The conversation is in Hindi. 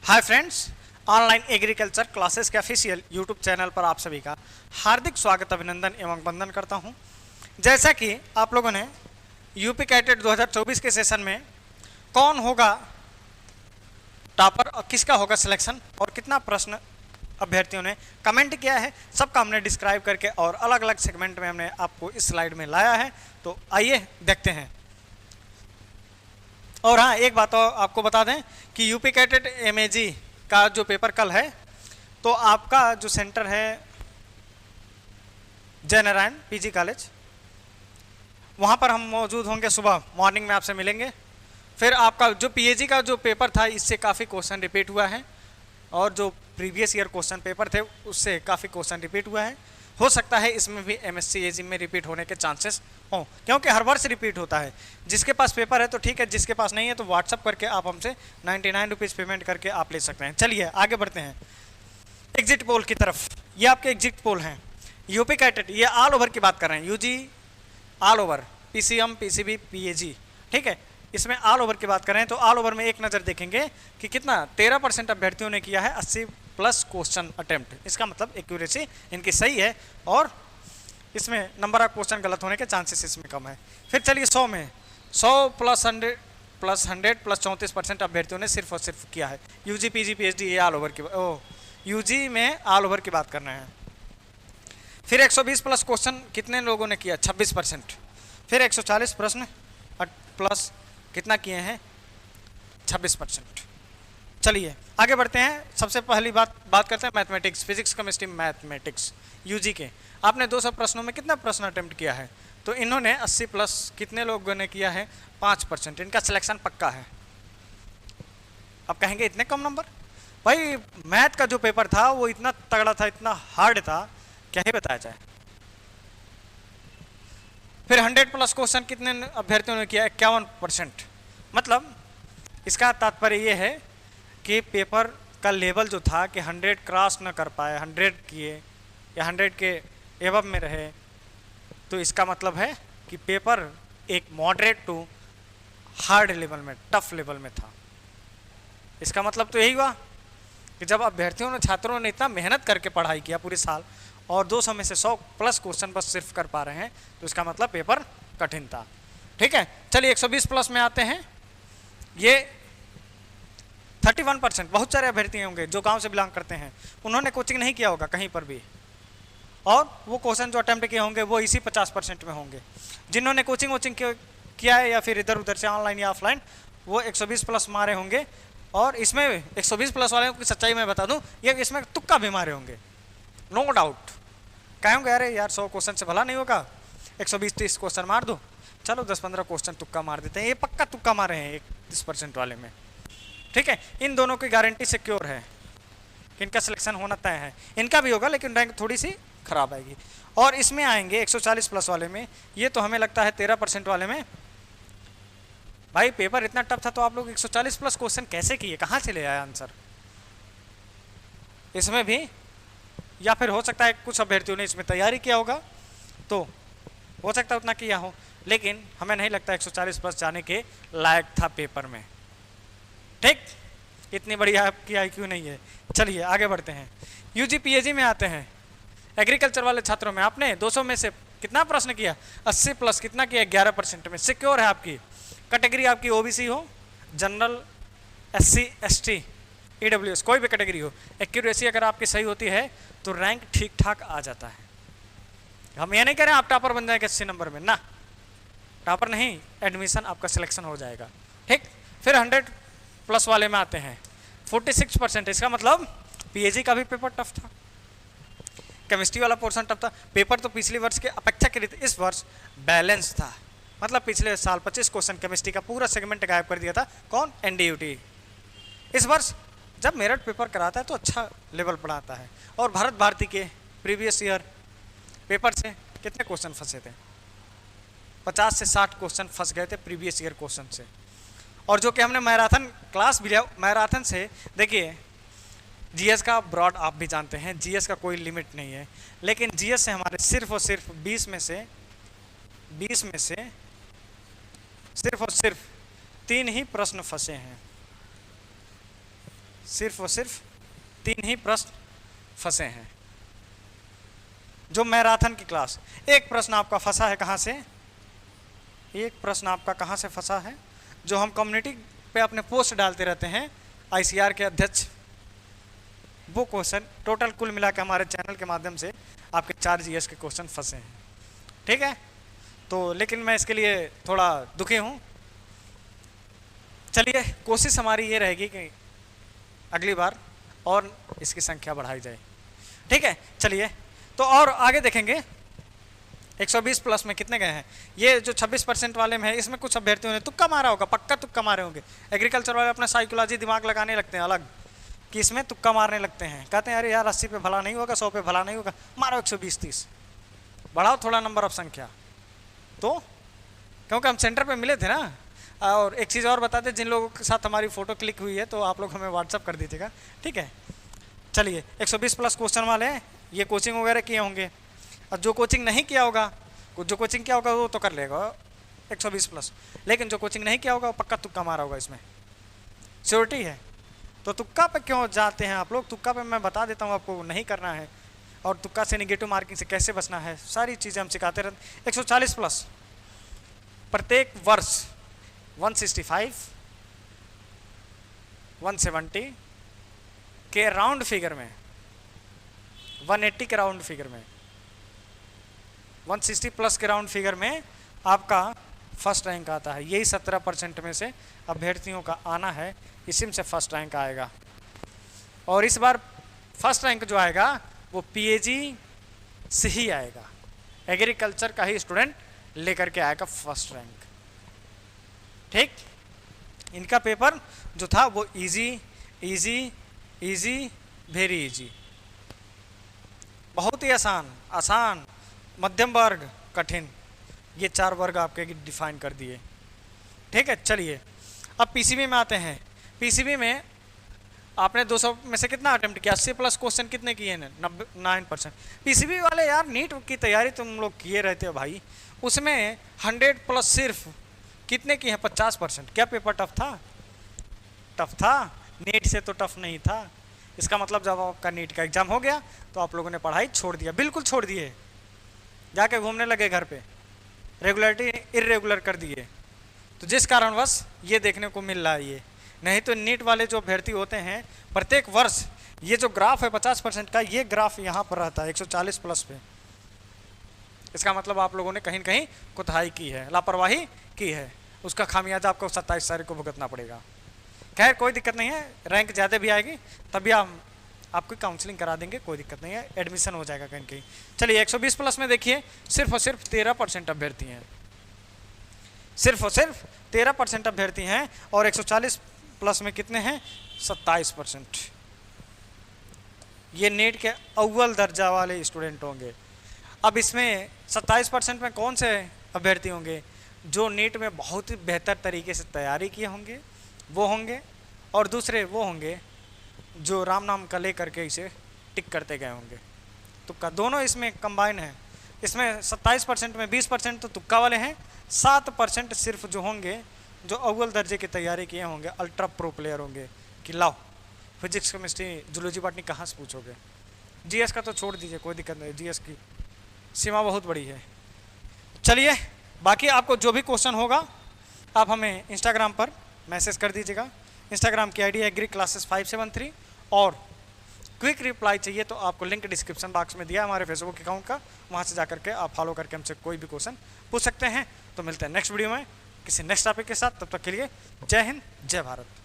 Hi friends, online agriculture classes के ऑफिशियल यूट्यूब चैनल पर आप सभी का हार्दिक स्वागत, अभिनंदन एवं वंदन करता हूं। जैसा कि आप लोगों ने यूपी कैटेट 2024 के सेशन में कौन होगा टॉपर और किसका होगा सिलेक्शन और कितना प्रश्न अभ्यर्थियों ने कमेंट किया है, सबका हमने डिस्क्राइब करके और अलग अलग सेगमेंट में हमने आपको इस स्लाइड में लाया है। तो आइए देखते हैं। और हाँ, एक बात और आपको बता दें कि यूपी कैटेट एमएजी का जो पेपर कल है, तो आपका जो सेंटर है जय नारायण पीजी कॉलेज, वहाँ पर हम मौजूद होंगे। सुबह मॉर्निंग में आपसे मिलेंगे। फिर आपका जो पीएजी का जो पेपर था, इससे काफ़ी क्वेश्चन रिपीट हुआ है और जो प्रीवियस ईयर क्वेश्चन पेपर थे उससे काफ़ी क्वेश्चन रिपीट हुआ है। हो सकता है इसमें भी एमएससी एजी में रिपीट होने के चांसेस हों, क्योंकि हर वर्ष रिपीट होता है। जिसके पास पेपर है तो ठीक है, जिसके पास नहीं है तो व्हाट्सअप करके आप हमसे 99 रुपीज़ पेमेंट करके आप ले सकते हैं। चलिए आगे बढ़ते हैं एग्जिट पोल की तरफ। ये आपके एग्जिट पोल हैं यूपी कैटेट, ये ऑल ओवर की बात कर रहे हैं, UG all over, PCM PCB PAG, ठीक है। इसमें ऑल ओवर की बात करें तो ऑल ओवर में एक नज़र देखेंगे कि कितना 13% अभ्यर्थियों ने किया है 80+ क्वेश्चन अटेम्प्ट। इसका मतलब एक्यूरेसी इनकी सही है और इसमें नंबर ऑफ क्वेश्चन गलत होने के चांसेस इसमें कम है। फिर चलिए 100 में 100 + 100 + 100 + 34% अभ्यर्थियों ने सिर्फ और सिर्फ किया है यूजी पीजी पीएचडी। ये ऑल ओवर की यूजी में ऑल ओवर की बात करना है। फिर 120+ क्वेश्चन कितने लोगों ने किया? 26%। फिर 140 प्रश्न प्लस कितना किए हैं? 26%। चलिए आगे बढ़ते हैं। सबसे पहली बात करते हैं mathematics, physics chemistry mathematics UG के। आपने 200 प्रश्नों में कितना प्रश्न अटेम्प्ट किया है? तो इन्होंने 80+ कितने लोगों ने किया है? 5%। इनका सिलेक्शन पक्का है। अब कहेंगे इतने कम नंबर? भाई मैथ का जो पेपर था वो इतना तगड़ा था, इतना हार्ड था, क्या ही बताया जाए। फिर 100+ क्वेश्चन कितने अभ्यर्थियों ने किया? 51%। मतलब इसका तात्पर्य ये है कि पेपर का लेवल जो था कि 100 क्रॉस न कर पाए, 100 किए या 100 के एबव में रहे, तो इसका मतलब है कि पेपर एक मॉडरेट टू हार्ड लेवल में, टफ लेवल में था। इसका मतलब तो यही हुआ कि जब अभ्यर्थियों ने, छात्रों ने इतना मेहनत करके पढ़ाई किया पूरे साल और 200 में से 100+ क्वेश्चन बस सिर्फ कर पा रहे हैं, तो इसका मतलब पेपर कठिन था। ठीक है, चलिए 120+ में आते हैं। ये 31%, बहुत सारे अभ्यर्थी होंगे जो गांव से बिलोंग करते हैं, उन्होंने कोचिंग नहीं किया होगा कहीं पर भी, और वो क्वेश्चन जो अटेम्प्ट किए होंगे वो इसी 50% में होंगे। जिन्होंने कोचिंग किया है या फिर इधर उधर से ऑनलाइन या ऑफलाइन, वो 120+ मारे होंगे। और इसमें 120+ वाले की सच्चाई मैं बता दूं, ये इसमें तुक्का भी मारे होंगे, नो डाउट। कहेंगे अरे यार 100 क्वेश्चन से भला नहीं होगा, 120-30 क्वेश्चन मार दो, चलो 10-15 क्वेश्चन तुक्का मार देते हैं। ये पक्का तुक्का मारे हैं 31% वाले में। ठीक है, इन दोनों की गारंटी सिक्योर है कि इनका सिलेक्शन होना तय है। इनका भी होगा लेकिन रैंक थोड़ी सी खराब आएगी। और इसमें आएंगे 140+ वाले में। ये तो हमें लगता है 13% वाले में। भाई पेपर इतना टफ था तो आप लोग 140+ क्वेश्चन कैसे किए? कहाँ से ले आए आंसर? इसमें भी या फिर हो सकता है कुछ अभ्यर्थियों ने इसमें तैयारी किया होगा, तो हो सकता है उतना किया हो, लेकिन हमें नहीं लगता 140+ जाने के लायक था पेपर में। ठीक, इतनी बड़ी आपकी IQ नहीं है। चलिए आगे बढ़ते हैं। यूजी पीएजी में आते हैं। एग्रीकल्चर वाले छात्रों में आपने 200 में से कितना प्रश्न किया? 80+। कितना किया? 11% में। सिक्योर है आपकी कैटेगरी, आपकी ओबीसी हो, जनरल, SC ST EWS, कोई भी कैटेगरी हो। एक्यूरेसी अगर आपकी सही होती है तो रैंक ठीक ठाक आ जाता है। हम ये नहीं कह रहे हैं आप टॉपर बन जाएंगे 80 नंबर में, ना, टॉपर नहीं, एडमिशन आपका सिलेक्शन हो जाएगा। ठीक, फिर 100+ वाले में आते हैं। 46%। इसका मतलब पीएजी का भी पेपर टफ था, केमिस्ट्री वाला पोर्शन टफ था। पेपर तो पिछले वर्ष के अपेक्षाकृत इस वर्ष बैलेंस था। मतलब पिछले साल 25 क्वेश्चन केमिस्ट्री का पूरा सेगमेंट गायब कर दिया था। कौन? एनडीयूटी। इस वर्ष जब मेरिट पेपर कराता है तो अच्छा लेवल पढ़ाता है। और भारत भारती के प्रीवियस ईयर पेपर से कितने क्वेश्चन फंसे थे? 50 से 60 क्वेश्चन फंस गए थे प्रीवियस ईयर क्वेश्चन से। और जो कि हमने मैराथन क्लास भी लिया, मैराथन से देखिए, जीएस का ब्रॉड आप भी जानते हैं, जीएस का कोई लिमिट नहीं है, लेकिन जीएस से हमारे सिर्फ और सिर्फ 20 में से सिर्फ और सिर्फ 3 ही प्रश्न फंसे हैं। सिर्फ और सिर्फ 3 ही प्रश्न फंसे हैं। जो मैराथन की क्लास, एक प्रश्न आपका फंसा है कहाँ से, एक प्रश्न आपका कहाँ से फंसा है, जो हम कम्युनिटी पे अपने पोस्ट डालते रहते हैं ICR के अध्यक्ष, वो क्वेश्चन टोटल कुल मिला के हमारे चैनल के माध्यम से आपके 4 GS के क्वेश्चन फंसे हैं। ठीक है, तो लेकिन मैं इसके लिए थोड़ा दुखी हूँ। चलिए कोशिश हमारी ये रहेगी कि अगली बार और इसकी संख्या बढ़ाई जाए। ठीक है, चलिए तो और आगे देखेंगे 120 प्लस में कितने गए हैं। ये जो 26% वाले में है, इसमें कुछ अभ्यर्थियों ने तुक्का मारा होगा, पक्का तुक्का मारे होंगे। एग्रीकल्चर वाले अपना साइकोलॉजी दिमाग लगाने लगते हैं अलग, कि इसमें तुक्का मारने लगते हैं, कहते हैं अरे यार 80 पे भला नहीं होगा, 100 पे भला नहीं होगा, मारो 120-30, बढ़ाओ थोड़ा नंबर ऑफ संख्या। तो क्योंकि हम सेंटर पे मिले थे ना। और एक चीज़ और बताते, जिन लोगों के साथ हमारी फ़ोटो क्लिक हुई है तो आप लोग हमें व्हाट्सअप कर दीजिएगा। ठीक है, चलिए 120 प्लस क्वेश्चन वाले हैं, ये कोचिंग वगैरह किए होंगे। और जो कोचिंग नहीं किया होगा, जो कोचिंग किया होगा वो तो कर लेगा 120 प्लस, लेकिन जो कोचिंग नहीं किया होगा वो पक्का तुक्का मारा होगा, इसमें श्योरिटी है। तो तुक्का पे क्यों जाते हैं आप लोग, तुक्का पे मैं बता देता हूँ आपको नहीं करना है, और तुक्का से नेगेटिव मार्किंग से कैसे बचना है, सारी चीज़ें हम सिखाते रहते। 140 प्लस प्रत्येक वर्ष 165, 170 के राउंड फिगर में, 180 के राउंड फिगर में, 160 प्लस के राउंड फिगर में आपका फर्स्ट रैंक आता है। यही 17% में से अभ्यर्थियों का आना है, इसी में से फर्स्ट रैंक आएगा। और इस बार फर्स्ट रैंक जो आएगा वो PAG से ही आएगा, एग्रीकल्चर का ही स्टूडेंट लेकर के आएगा फर्स्ट रैंक। ठीक, इनका पेपर जो था वो easy easy easy very easy, बहुत ही आसान, आसान, मध्यम वर्ग, कठिन, ये 4 वर्ग आपके डिफाइन कर दिए। ठीक है, चलिए अब PCB में आते हैं। PCB में आपने 200 में से कितना अटेम्प्ट किया, 80 प्लस क्वेश्चन कितने किए हैं, 9%। PCB वाले यार नीट की तैयारी तुम लोग किए रहते हो भाई, उसमें 100 प्लस सिर्फ कितने की है, 50%। क्या पेपर टफ था, टफ था, नीट से तो टफ नहीं था। इसका मतलब जब आपका नीट का एग्जाम हो गया तो आप लोगों ने पढ़ाई छोड़ दिया, बिल्कुल छोड़ दिए, जाके घूमने लगे घर पे, रेगुलरिटी इरेगुलर कर दिए। तो जिस कारणवश ये देखने को मिल रहा है ये, नहीं तो नीट वाले जो अभ्यर्थी होते हैं प्रत्येक वर्ष ये जो ग्राफ है 50% का, ये ग्राफ यहाँ पर रहता है 140 प्लस पे। इसका मतलब आप लोगों ने कहीं न कहीं कोताही की है, लापरवाही की है, उसका खामियाजा आपको 27 तारीख को भुगतना पड़ेगा। खैर कोई दिक्कत नहीं है, रैंक ज़्यादा भी आएगी तभी हम आपकी काउंसलिंग करा देंगे, कोई दिक्कत नहीं है, एडमिशन हो जाएगा कहीं कहीं। चलिए 120 प्लस में देखिए सिर्फ और सिर्फ 13% अभ्यर्थी हैं, सिर्फ और सिर्फ 13% अभ्यर्थी हैं, और 140 प्लस में कितने हैं, 27%। ये नीट के अव्वल दर्जा वाले स्टूडेंट होंगे। अब इसमें 27% में कौन से अभ्यर्थी होंगे, जो नीट में बहुत ही बेहतर तरीके से तैयारी किए होंगे वो होंगे, और दूसरे वो होंगे जो राम नाम का ले करके इसे टिक करते गए होंगे। तुक्का दोनों इसमें कंबाइन है। इसमें 27% में 20% तो तुक्का वाले हैं, 7% सिर्फ जो होंगे जो अव्वल दर्जे की तैयारी किए होंगे, अल्ट्रा प्रो प्लेयर होंगे कि लाओ फिजिक्स केमिस्ट्री जूलॉजी बॉटनी कहाँ से पूछोगे। GS का तो छोड़ दीजिए, कोई दिक्कत नहीं, GS की सीमा बहुत बड़ी है। चलिए बाकी आपको जो भी क्वेश्चन होगा आप हमें इंस्टाग्राम पर मैसेज कर दीजिएगा। इंस्टाग्राम की ID है agric-classes573, और क्विक रिप्लाई चाहिए तो आपको लिंक डिस्क्रिप्शन बॉक्स में दिया है हमारे फेसबुक अकाउंट का, वहाँ से जा करके आप फॉलो करके हमसे कोई भी क्वेश्चन पूछ सकते हैं। तो मिलते हैं नेक्स्ट वीडियो में किसी नेक्स्ट टॉपिक के साथ, तब तक के लिए जय हिंद, जय भारत।